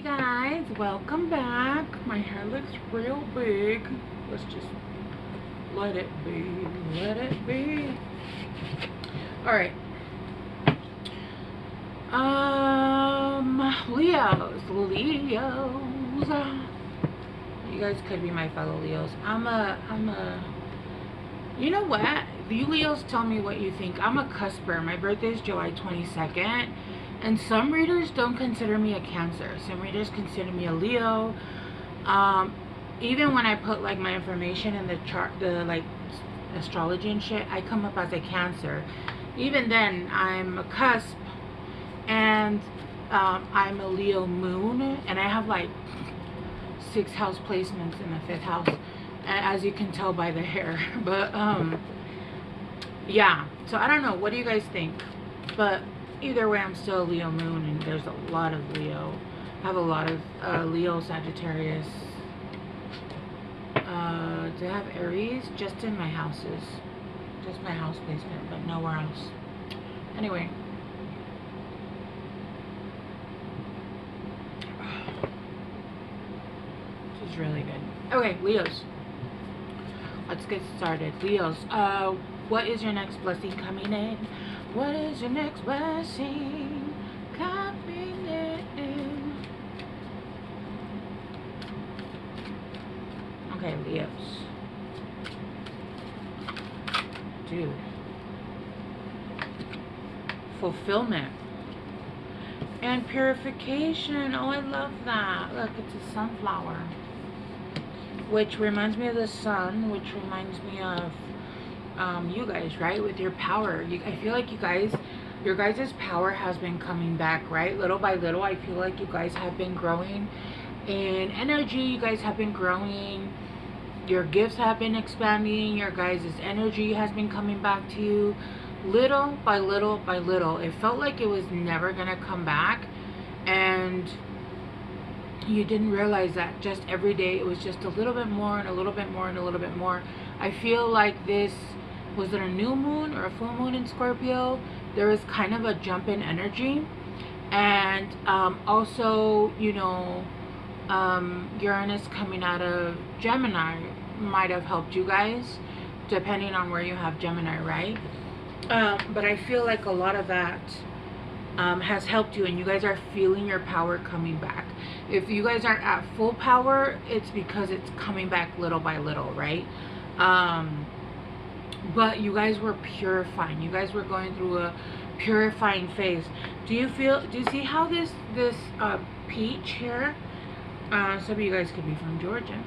guys, welcome back. My hair looks real big. Let's just let it be. Let it be. Alright. Leos. You guys could be my fellow Leos. You know what? You Leos, tell me what you think. I'm a cusper. My birthday is July 22nd. And some readers don't consider me a Cancer. Some readers consider me a Leo. Even when I put like my information in the chart, the like astrology and shit, I come up as a Cancer. Even then, I'm a cusp. And I'm a Leo moon. And I have like 6 house placements in the 5th house. As you can tell by the hair. But yeah, so I don't know, what do you guys think? But either way, I'm still a Leo moon, and there's a lot of Leo. I have a lot of Leo, Sagittarius. Do I have Aries? Just in my houses, just my house placement, but nowhere else. Anyway, this is really good. Okay, Leos, let's get started. Leos, what is your next blessing coming in? What is your next blessing coming in? Okay, Leos. Dude. Fulfillment. And purification. Oh, I love that. Look, it's a sunflower. Which reminds me of the sun, which reminds me of you guys, right? With your power. I feel like your guys' power has been coming back, right? Little by little, I feel like you guys have been growing in energy. You guys have been growing. Your gifts have been expanding. Your guys' energy has been coming back to you. Little by little by little. It felt like it was never going to come back. And you didn't realize that just every day it was just a little bit more and a little bit more and a little bit more. I feel like this, was it a new moon or a full moon in Scorpio? There was kind of a jump in energy. And also, you know, Uranus coming out of Gemini might have helped you guys, depending on where you have Gemini, right? But I feel like a lot of that has helped you, and you guys are feeling your power coming back. If you guys aren't at full power, it's because it's coming back little by little, right? But you guys were purifying. You guys were going through a purifying phase. Do you see how this peach here, some of you guys could be from Georgia,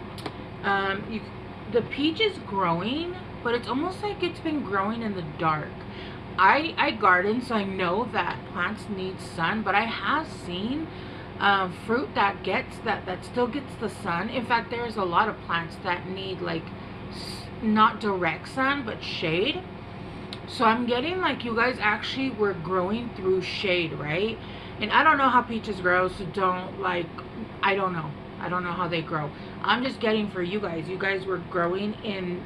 the peach is growing, but it's almost like it's been growing in the dark. I garden, so I know that plants need sun, but I have seen fruit that still gets the sun. In fact, there's a lot of plants that need like not direct sun but shade. So I'm getting like you guys actually were growing through shade, right? And I don't know how peaches grow, so I don't know how they grow. I'm just getting for you guys. You guys were growing hidden.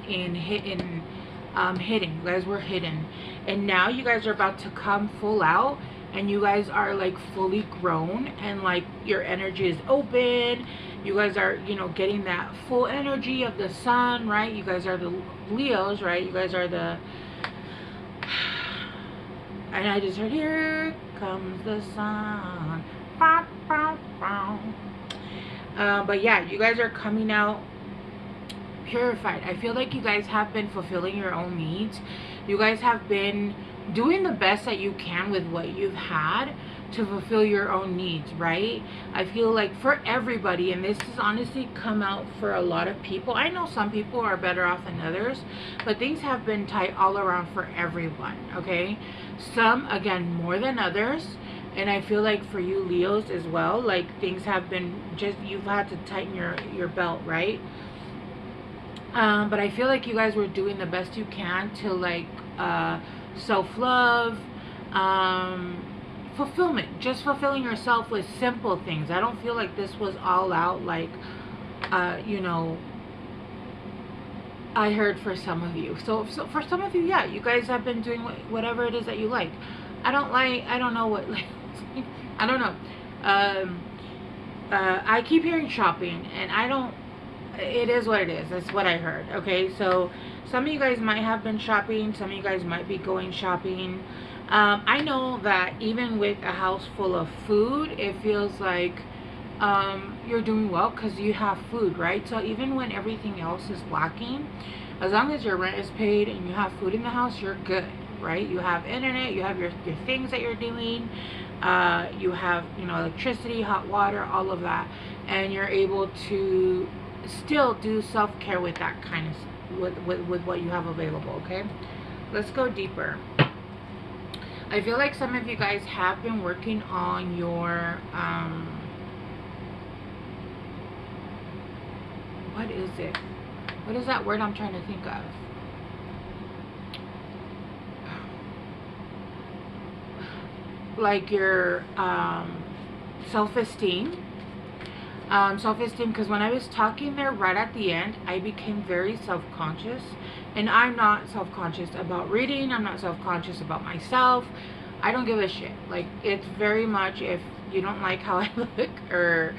You guys were hidden, and now you guys are about to come full out, and you guys are like fully grown, and like your energy is open. You guys are, you know, getting that full energy of the sun, right? You guys are the Leos, right? You guys are the, and I just heard, here comes the sun. Bow, bow, bow. But yeah, you guys are coming out purified. I feel like you guys have been fulfilling your own needs. You guys have been doing the best that you can with what you've had to fulfill your own needs, right? I feel like for everybody, and this has honestly come out for a lot of people. I know some people are better off than others, but things have been tight all around for everyone, okay? Some, again, more than others. And I feel like for you Leos as well, like things have been just, you've had to tighten your belt, right? But I feel like you guys were doing the best you can to like self-love, fulfillment, just fulfilling yourself with simple things. I don't feel like this was all out like, you know, I heard for some of you. So for some of you, yeah, you guys have been doing whatever it is that you like. I don't know what, like, I don't know. I keep hearing shopping, and I don't. It is what it is. That's what I heard. Okay, so some of you guys might have been shopping. Some of you guys might be going shopping. I know that even with a house full of food, it feels like you're doing well because you have food, right? So even when everything else is lacking, as long as your rent is paid and you have food in the house, you're good, right? You have internet, you have your things that you're doing, you have, you know, electricity, hot water, all of that, and you're able to still do self-care with that kind of, with what you have available. Okay, let's go deeper. I feel like some of you guys have been working on your what is it? What is that word I'm trying to think of? Like your self-esteem. Self-esteem, because when I was talking there right at the end, I became very self-conscious. And I'm not self-conscious about reading. I'm not self-conscious about myself. I don't give a shit. Like, it's very much, if you don't like how I look or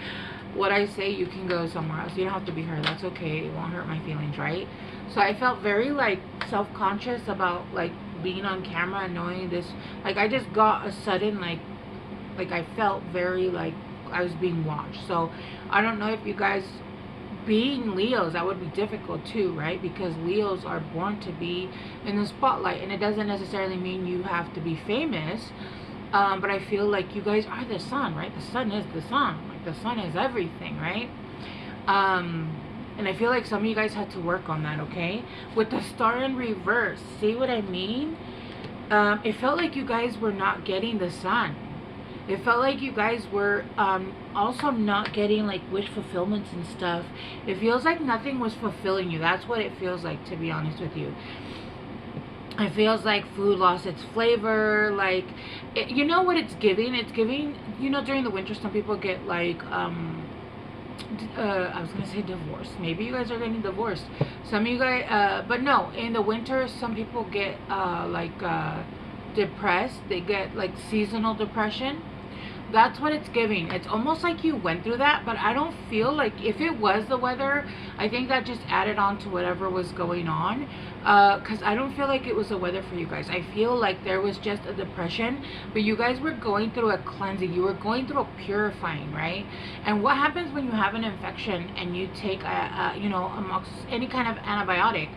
what I say, you can go somewhere else. You don't have to be heard. That's okay. It won't hurt my feelings, right? So I felt very like self-conscious about like being on camera and knowing this. Like, I just got a sudden like I felt very like I was being watched. So I don't know if you guys, being Leos, that would be difficult too, right? Because Leos are born to be in the spotlight, and it doesn't necessarily mean you have to be famous. But I feel like you guys are the sun, right? The sun is the sun. Like, the sun is everything, right? And I feel like some of you guys had to work on that, okay? With the star in reverse, see what I mean? It felt like you guys were not getting the sun. It felt like you guys were also not getting like wish fulfillments and stuff. It feels like nothing was fulfilling you. That's what it feels like, to be honest with you. It feels like food lost its flavor. Like, you know what it's giving? It's giving, you know, during the winter, some people get like, I was going to say divorce. Maybe you guys are getting divorced. Some of you guys, but no, in the winter, some people get depressed. They get like seasonal depression. That's what it's giving. It's almost like you went through that, but I don't feel like, if it was the weather, I think that just added on to whatever was going on. Because I don't feel like it was the weather for you guys. I feel like there was just a depression, but you guys were going through a cleansing. You were going through a purifying, right? And what happens when you have an infection and you take any kind of antibiotic?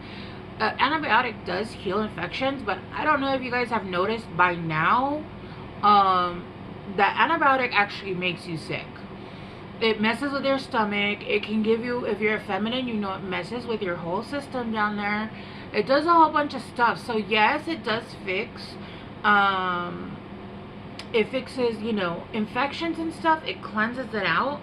Antibiotic does heal infections, but I don't know if you guys have noticed by now, that antibiotic actually makes you sick. It messes with your stomach. It can give you, if you're feminine, you know, it messes with your whole system down there. It does a whole bunch of stuff. So yes, it does fix. It fixes, you know, infections and stuff. It cleanses it out.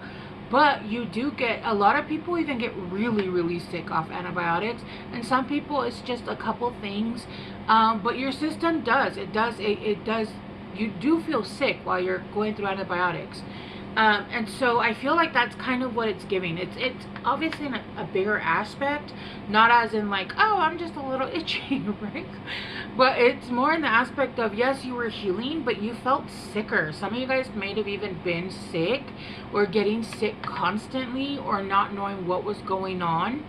But you do get, a lot of people even get really, really sick off antibiotics. And some people, it's just a couple things. But your system does. It does. You do feel sick while you're going through antibiotics. And so I feel like that's kind of what it's giving. It's obviously in a bigger aspect, not as in like, oh, I'm just a little itchy, right? But it's more in the aspect of, yes, you were healing, but you felt sicker. Some of you guys may have even been sick or getting sick constantly or not knowing what was going on.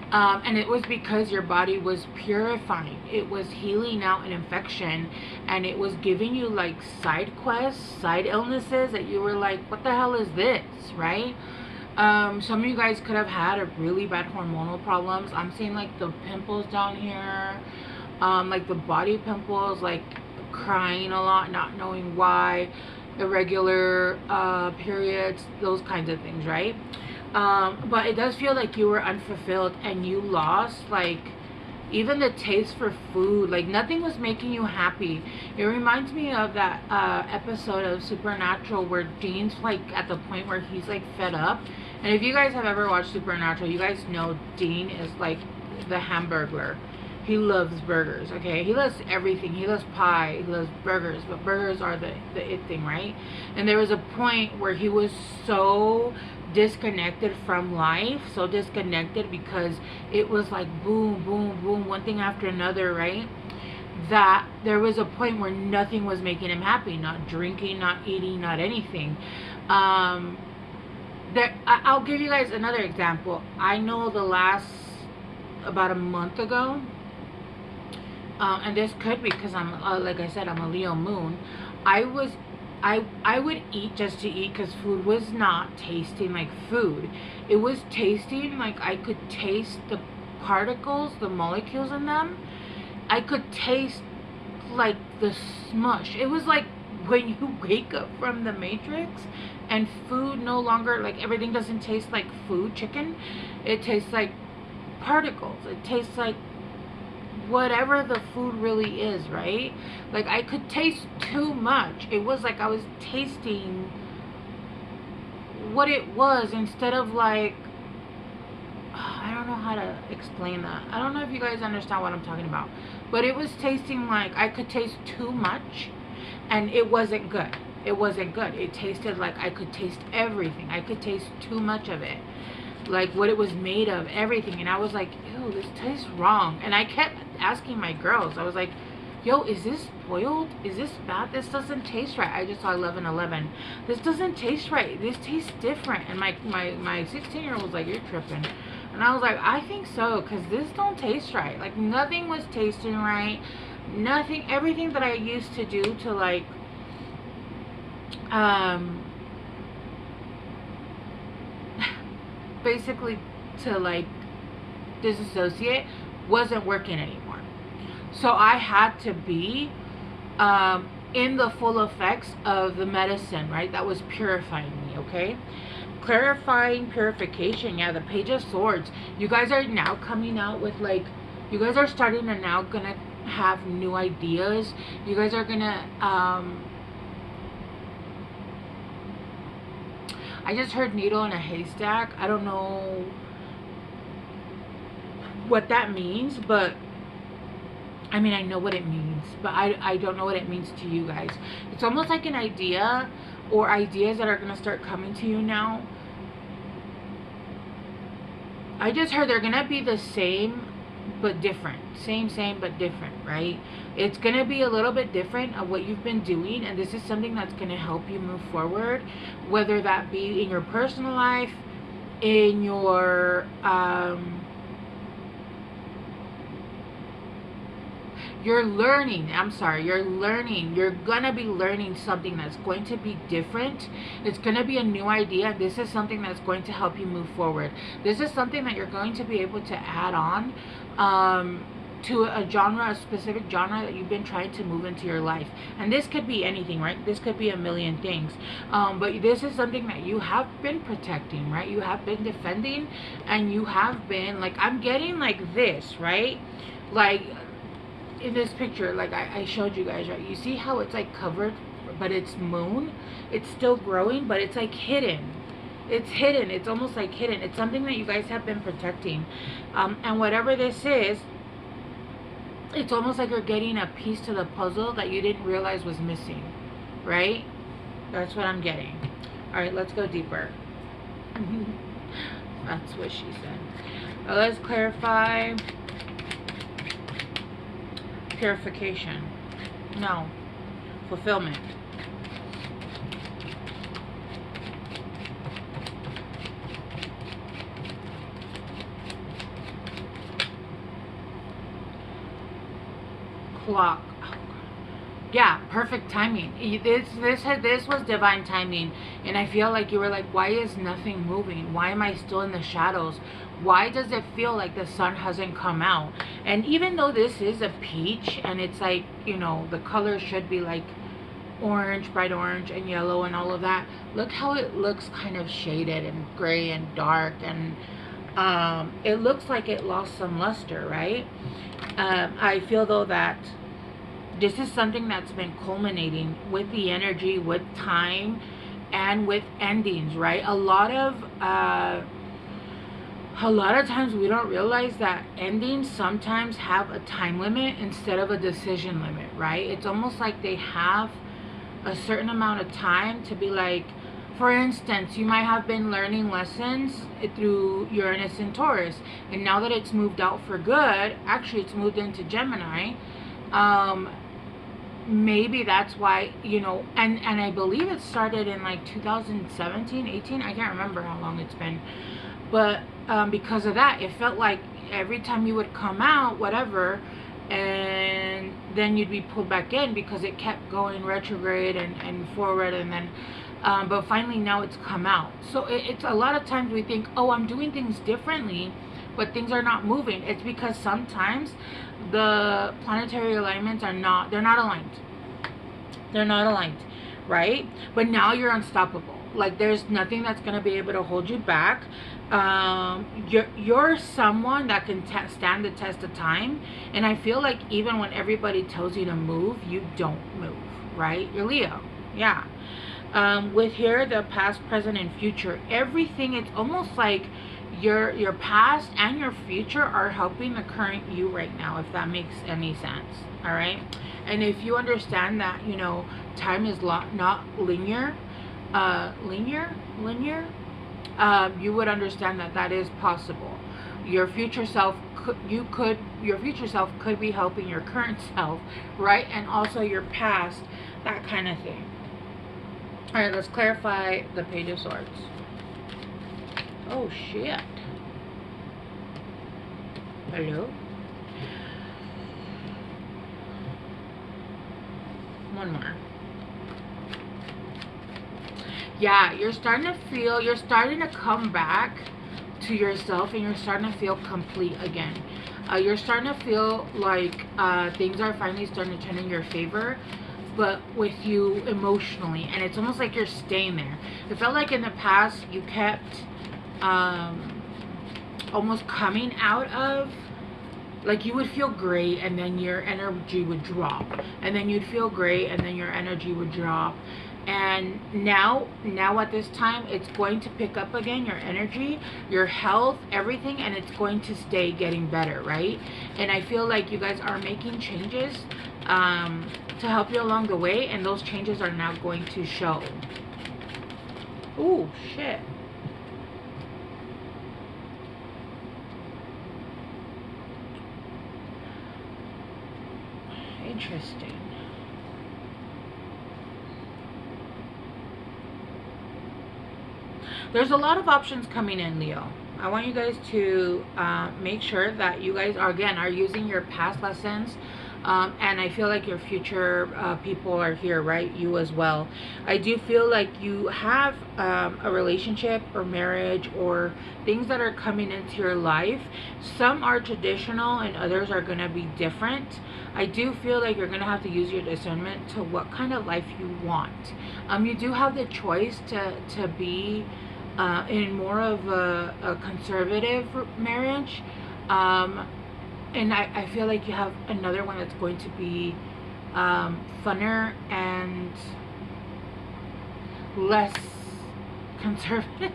And it was because your body was purifying. It was healing out an infection, and it was giving you like side quests, side illnesses that you were like, what the hell is this, right? Some of you guys could have had a really bad hormonal problems. I'm seeing like the pimples down here, like the body pimples, like crying a lot, not knowing why, irregular periods, those kinds of things, right? But it does feel like you were unfulfilled and you lost like even the taste for food. Like nothing was making you happy. It reminds me of that episode of Supernatural where Dean's like at the point where he's like fed up. And if you guys have ever watched Supernatural, you guys know Dean is like the Hamburglar. He loves burgers, okay? He loves everything. He loves pie. He loves burgers. But burgers are the it thing, right? And there was a point where he was so disconnected from life, so disconnected because it was like boom, boom, boom, one thing after another, right? That there was a point where nothing was making him happy. Not drinking, not eating, not anything. Um, I'll give you guys another example. I know about a month ago, and this could be because I'm, like I said, I'm a Leo moon. I would eat just to eat because food was not tasting like food. It was tasting like I could taste the particles, the molecules in them. I could taste like the smush. It was like when you wake up from the Matrix and food no longer, like everything doesn't taste like food, chicken. It tastes like particles. It tastes like whatever the food really is, right? Like I could taste too much. It was like I was tasting what it was instead of like, I don't know how to explain that. I don't know if you guys understand what I'm talking about. But it was tasting like I could taste too much and it wasn't good. It wasn't good. It tasted like I could taste everything. I could taste too much of it. Like what it was made of, everything. And I was like, ew, this tastes wrong. And I kept asking my girls. I was like, yo, is this boiled? Is this bad? This doesn't taste right. I just saw 11:11. This doesn't taste right. This tastes different. And my 16-year-old was like, you're tripping. And I was like, I think so, because this don't taste right. Like, nothing was tasting right. Nothing, everything that I used to do to, like, basically to, like, disassociate wasn't working anymore. So I had to be in the full effects of the medicine, right? That was purifying me, okay? Clarifying purification. Yeah, the Page of Swords. You guys are now coming out with, like, you guys are starting to now gonna have new ideas. You guys are gonna I just heard needle in a haystack. I don't know what that means, but I mean, I know what it means, but I don't know what it means to you guys. It's almost like an idea or ideas that are gonna start coming to you now. I just heard they're gonna be the same but different. Same but different, right? It's gonna be a little bit different of what you've been doing, and this is something that's gonna help you move forward, whether that be in your personal life, in your you're learning, you're gonna be learning something that's going to be different. It's gonna be a new idea. This is something that's going to help you move forward. This is something that you're going to be able to add on to a genre, a specific genre that you've been trying to move into your life. And this could be anything, right? This could be a million things. But this is something that you have been protecting, right? You have been defending, and you have been, like, I'm getting like this, right? Like, in this picture, like I showed you guys, right? You see how it's like covered, but it's moon. It's still growing, but it's like hidden. It's hidden. It's almost like hidden. It's something that you guys have been protecting. And whatever this is, it's almost like you're getting a piece to the puzzle that you didn't realize was missing, right? That's what I'm getting. All right, let's go deeper. That's what she said. Let's clarify. Purification. No. Fulfillment. Clock. Yeah, perfect timing. This was divine timing, and I feel like you were like, why is nothing moving? Why am I still in the shadows? Why does it feel like the sun hasn't come out? And even though this is a peach, and it's like, you know, the color should be like orange, bright orange and yellow and all of that, look how it looks kind of shaded and gray and dark, and it looks like it lost some luster, right? I feel though that this is something that's been culminating with the energy, with time, and with endings, right? A lot of times we don't realize that endings sometimes have a time limit instead of a decision limit, right? It's almost like they have a certain amount of time to be like, for instance, you might have been learning lessons through Uranus and Taurus, and now that it's moved out for good, actually it's moved into Gemini, maybe that's why, you know, and I believe it started in like 2017, 18. I can't remember how long it's been. But because of that, it felt like every time you would come out, whatever, and then you'd be pulled back in because it kept going retrograde and forward, and then but finally now it's come out. So it's a lot of times we think, oh, I'm doing things differently, but things are not moving. It's because sometimes the planetary alignments are not, they're not aligned. They're not aligned, right? But now you're unstoppable. Like there's nothing that's going to be able to hold you back. You're someone that can stand the test of time. And I feel like even when everybody tells you to move, you don't move, right? You're Leo. Yeah. With here, the past, present, and future, everything, it's almost like your past and your future are helping the current you right now, if that makes any sense. All right. And if you understand that, you know, time is not linear, you would understand that that is possible. Your future self your future self could be helping your current self, right? And also your past, that kind of thing. All right, let's clarify the Page of Swords. Oh shit. Hello? One more. Yeah, you're starting to come back to yourself, and you're starting to feel complete again. You're starting to feel like things are finally starting to turn in your favor, but with you emotionally, and it's almost like you're staying there. It felt like in the past you kept almost coming out of, like you would feel great and then your energy would drop, and then you'd feel great and then your energy would drop. And now at this time, it's going to pick up again, your energy, your health, everything, and it's going to stay getting better, right? And I feel like you guys are making changes to help you along the way, and those changes are now going to show. Ooh, shit. Interesting. There's a lot of options coming in, Leo. I want you guys to make sure that you guys are using your past lessons. And I feel like your future people are here, right? You as well. I do feel like you have a relationship or marriage or things that are coming into your life. Some are traditional and others are going to be different. I do feel like you're going to have to use your discernment to what kind of life you want. You do have the choice to be in more of a conservative marriage. And I feel like you have another one that's going to be funner and less conservative,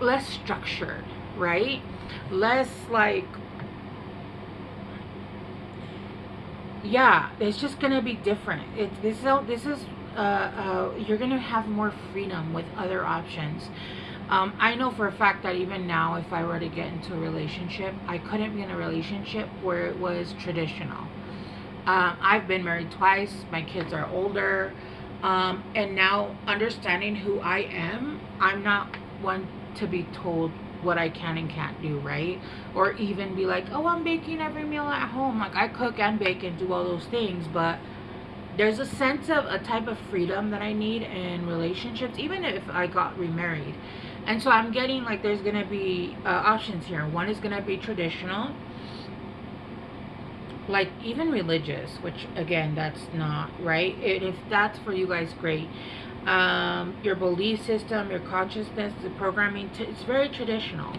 less structured, right? Less like, yeah, it's just gonna be different. This is you're gonna have more freedom with other options. I know for a fact that even now, if I were to get into a relationship, I couldn't be in a relationship where it was traditional. I've been married twice. My kids are older. And now understanding who I am, I'm not one to be told what I can and can't do, right? Or even be like, oh, I'm baking every meal at home. Like I cook and bake and do all those things, but there's a sense of a type of freedom that I need in relationships, even if I got remarried. And so I'm getting like there's going to be options here. One is going to be traditional, like even religious, which again, that's not right. If that's for you guys, great. Your belief system, your consciousness, the programming, it's very traditional.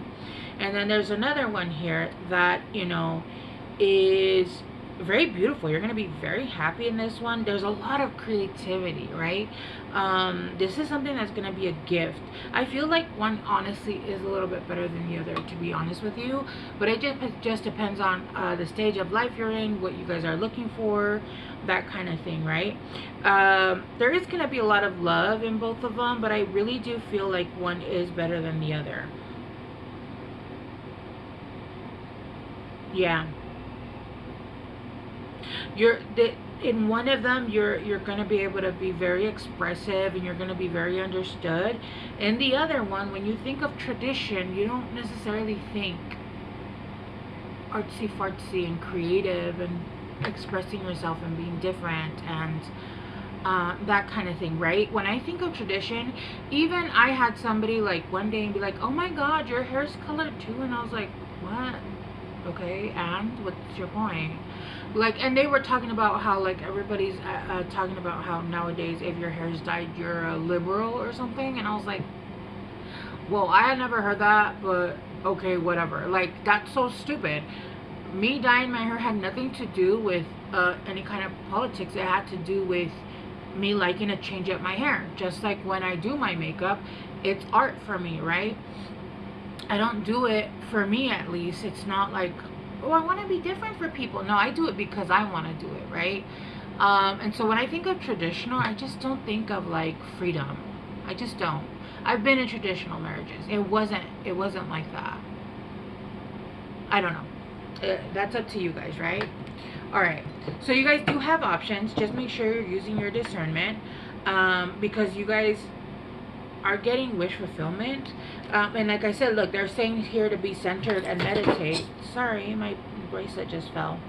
And then there's another one here that, you know, is very beautiful. You're going to be very happy in this one. There's a lot of creativity, right? This is something that's going to be a gift. I feel like one honestly is a little bit better than the other, to be honest with you, but it just depends on the stage of life you're in, what you guys are looking for, that kind of thing, right? There is going to be a lot of love in both of them, but I really do feel like one is better than the other. Yeah. In one of them, you're going to be able to be very expressive and you're going to be very understood. In the other one, when you think of tradition, you don't necessarily think artsy fartsy and creative and expressing yourself and being different and that kind of thing, right? When I think of tradition, even I had somebody like one day and be like, oh my god, your hair's colored too, and I was like, what? Okay, and what's your point? Like, and they were talking about how like everybody's talking about how nowadays if your hair's dyed you're a liberal or something, and I was like, well, I had never heard that, but okay, whatever. Like, that's so stupid. Me dyeing my hair had nothing to do with any kind of politics. It had to do with me liking to change up my hair. Just like when I do my makeup, it's art for me, right? I don't do it for me, at least. It's not like, oh, I want to be different for people. No, I do it because I want to do it, right? And so when I think of traditional, I just don't think of like freedom. I just don't. I've been in traditional marriages. It wasn't like that. I don't know. That's up to you guys, right? Alright, so you guys do have options. Just make sure you're using your discernment, because you guys are getting wish fulfillment. And like I said, look, they're saying here to be centered and meditate. Sorry, my bracelet just fell.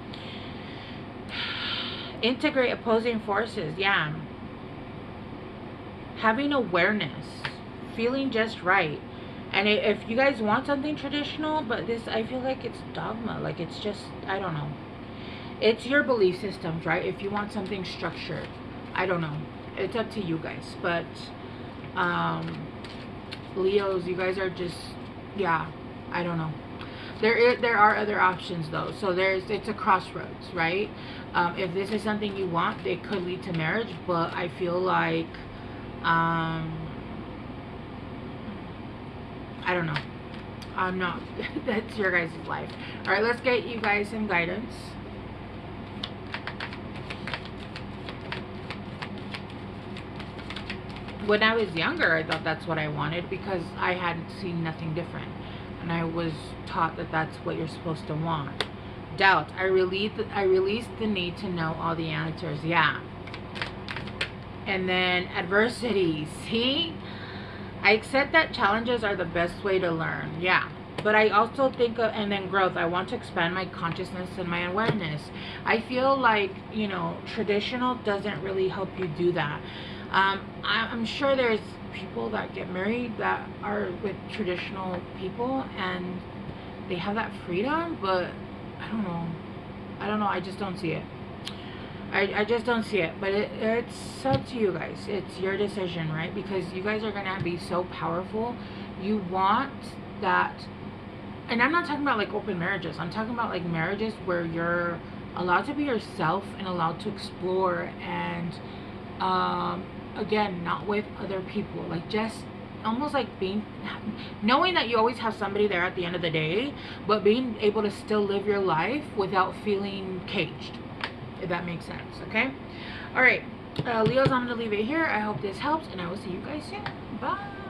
Integrate opposing forces. Yeah. Having awareness. Feeling just right. And if you guys want something traditional, but this, I feel like it's dogma. Like, it's just, I don't know. It's your belief systems, right? If you want something structured, I don't know. It's up to you guys. But Leos, you guys are just, yeah, I don't know. There are other options though. So it's a crossroads, right? If this is something you want, it could lead to marriage. But I feel like I don't know. I'm not. That's your guys' life. All right, let's get you guys some guidance. When I was younger, I thought that's what I wanted because I hadn't seen nothing different. And I was taught that that's what you're supposed to want. Doubt. I released the need to know all the answers. Yeah. And then adversity. See? I accept that challenges are the best way to learn. Yeah. But I also think of, and then growth. I want to expand my consciousness and my awareness. I feel like, you know, traditional doesn't really help you do that. I'm sure there's people that get married that are with traditional people and they have that freedom, but I don't know. I just don't see it. I just don't see it. But it's up to you guys. It's your decision, right? Because you guys are going to be so powerful. You want that. And I'm not talking about like open marriages. I'm talking about like marriages where you're allowed to be yourself and allowed to explore and again, not with other people, like just almost like knowing that you always have somebody there at the end of the day, but being able to still live your life without feeling caged, if that makes sense. Okay. All right, Leos, I'm gonna leave it here. I hope this helps, and I will see you guys soon. Bye.